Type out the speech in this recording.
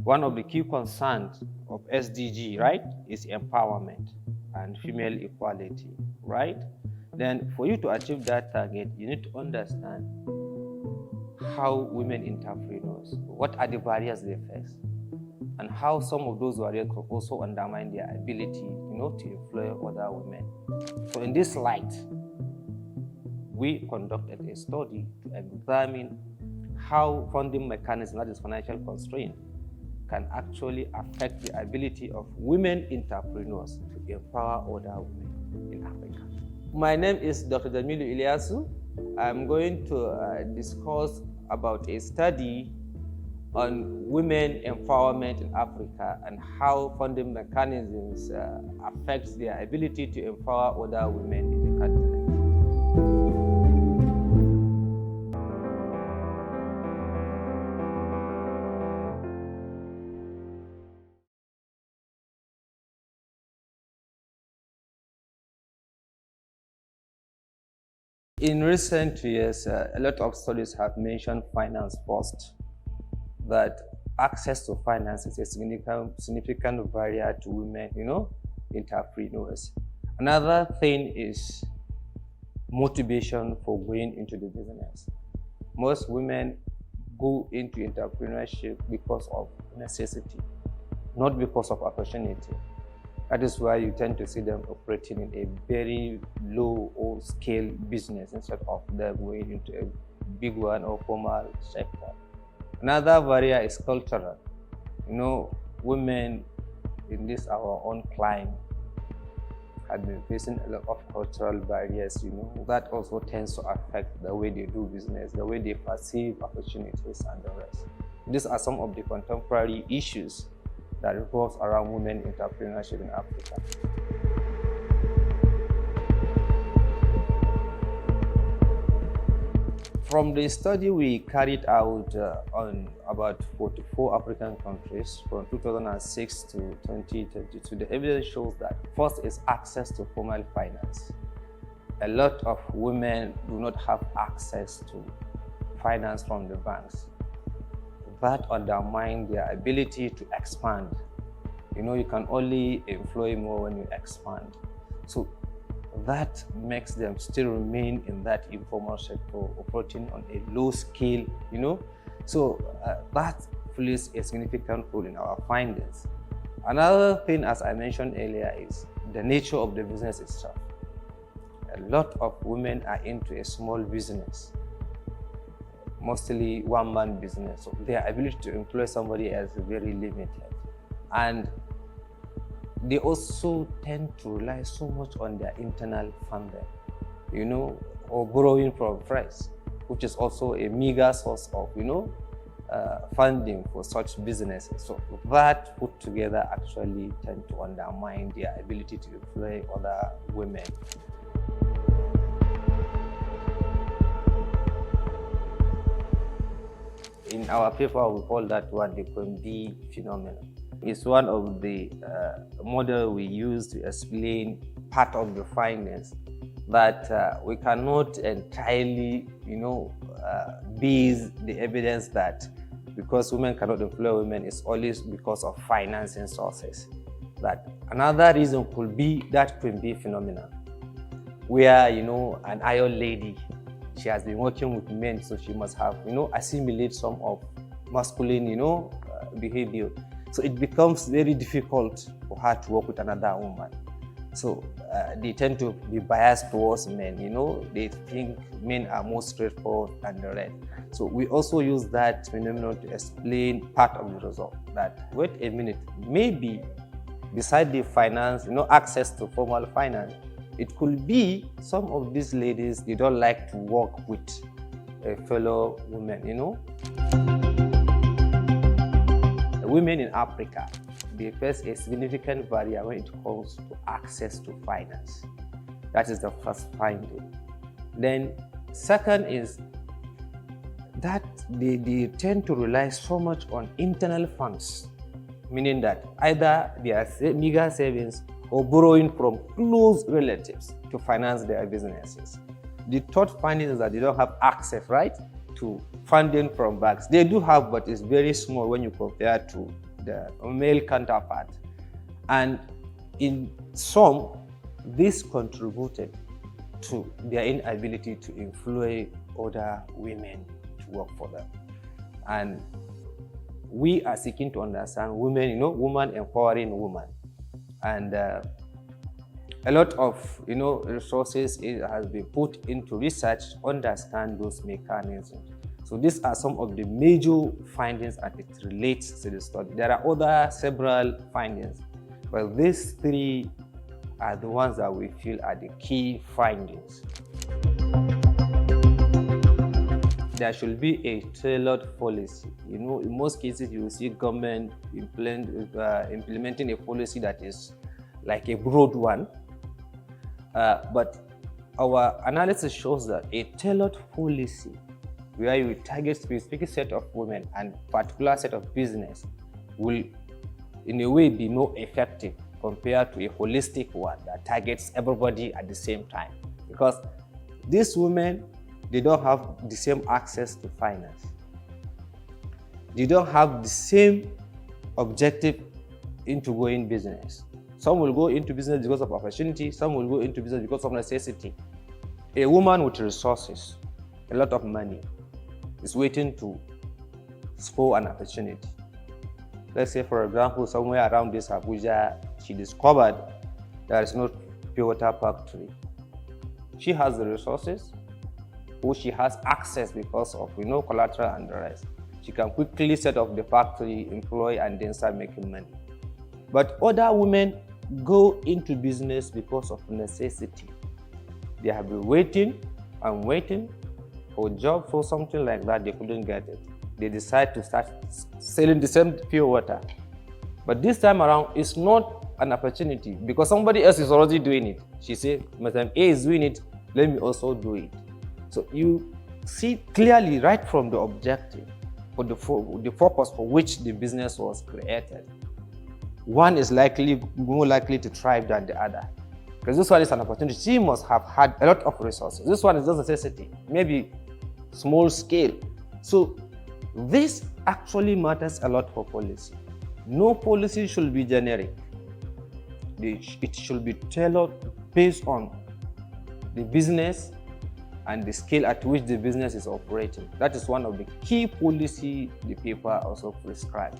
One of the key concerns of SDG, right, is empowerment and female equality, right? Then for you to achieve that target, you need to understand how women entrepreneurs, what are the barriers they face, and how some of those barriers could also undermine their ability, to employ other women. So in this light, we conducted a study to examine how funding mechanisms, that is financial constraint, can actually affect the ability of women entrepreneurs to empower other women in Africa. My name is Dr. Jamilu. I'm going to discuss about a study on women empowerment in Africa and how funding mechanisms affect their ability to empower other women in the continent. In recent years, a lot of studies have mentioned finance first, that access to finance is a significant barrier to women, entrepreneurs. Another thing is motivation for going into the business. Most women go into entrepreneurship because of necessity, not because of opportunity. That is why you tend to see them operating in a very low or scale business instead of them going into a big one or formal sector. Another barrier is cultural. Women in this our own climate have been facing a lot of cultural barriers, that also tends to affect the way they do business, the way they perceive opportunities and the rest. These are some of the contemporary issues that revolves around women entrepreneurship in Africa. From the study we carried out on about 44 African countries from 2006 to 2022, the evidence shows that first is access to formal finance. A lot of women do not have access to finance from the banks. That undermines their ability to expand. You can only employ more when you expand. So that makes them still remain in that informal sector, operating on a low scale, So that plays a significant role in our findings. Another thing, as I mentioned earlier, is the nature of the business itself. A lot of women are into a small business, mostly one-man business. So their ability to employ somebody else is very limited. And they also tend to rely so much on their internal funding, or borrowing from friends, which is also a meager source of, funding for such businesses. So that put together actually tend to undermine their ability to employ other women. In our paper, we call that one the Quimby phenomenon. It's one of the model we use to explain part of the findings that we cannot entirely, base the evidence that because women cannot employ women is always because of financing sources. That another reason could be that Quimby phenomenon, where an iron lady, she has been working with men, so she must have assimilate some of masculine behavior. So it becomes very difficult for her to work with another woman. So they tend to be biased towards men. They think men are more straightforward and the rest. So we also use that phenomenon to explain part of the result. That wait a minute, maybe beside the finance, access to formal finance, it could be some of these ladies, they don't like to work with a fellow women, Women in Africa, they face a significant barrier when it comes to access to finance. That is the first finding. Then second is that they tend to rely so much on internal funds, meaning that either they are meager savings or borrowing from close relatives to finance their businesses. The third finding is that they don't have access, right, to funding from banks. They do have, but it's very small when you compare to the male counterpart. And in some, this contributed to their inability to employ other women to work for them. And we are seeking to understand women, woman empowering woman. And a lot of, resources has been put into research to understand those mechanisms. So these are some of the major findings as it relates to the study. There are several findings, but these three are the ones that we feel are the key findings. There should be a tailored policy. In most cases, you will see government implementing a policy that is like a broad one. But our analysis shows that a tailored policy where you target specific set of women and particular set of business will in a way be more effective compared to a holistic one that targets everybody at the same time. Because these women, they don't have the same access to finance. They don't have the same objective into going business. Some will go into business because of opportunity, some will go into business because of necessity. A woman with resources, a lot of money, is waiting to score an opportunity. Let's say, for example, somewhere around this Abuja, she discovered there is no pure water factory. She has the resources, or she has access because of collateral and the rest. She can quickly set up the factory, employ, and then start making money. But other women go into business because of necessity. They have been waiting and waiting for a job, for something like that, they couldn't get it. They decide to start selling the same pure water. But this time around, it's not an opportunity because somebody else is already doing it. She said, Madam A is doing it, let me also do it. So you see clearly right from the objective, for the purpose for which the business was created. One is more likely to thrive than the other. Because this one is an opportunity. She must have had a lot of resources. This one is just necessity, maybe small scale. So this actually matters a lot for policy. No policy should be generic. It should be tailored based on the business and the scale at which the business is operating. That is one of the key policy the paper also prescribes.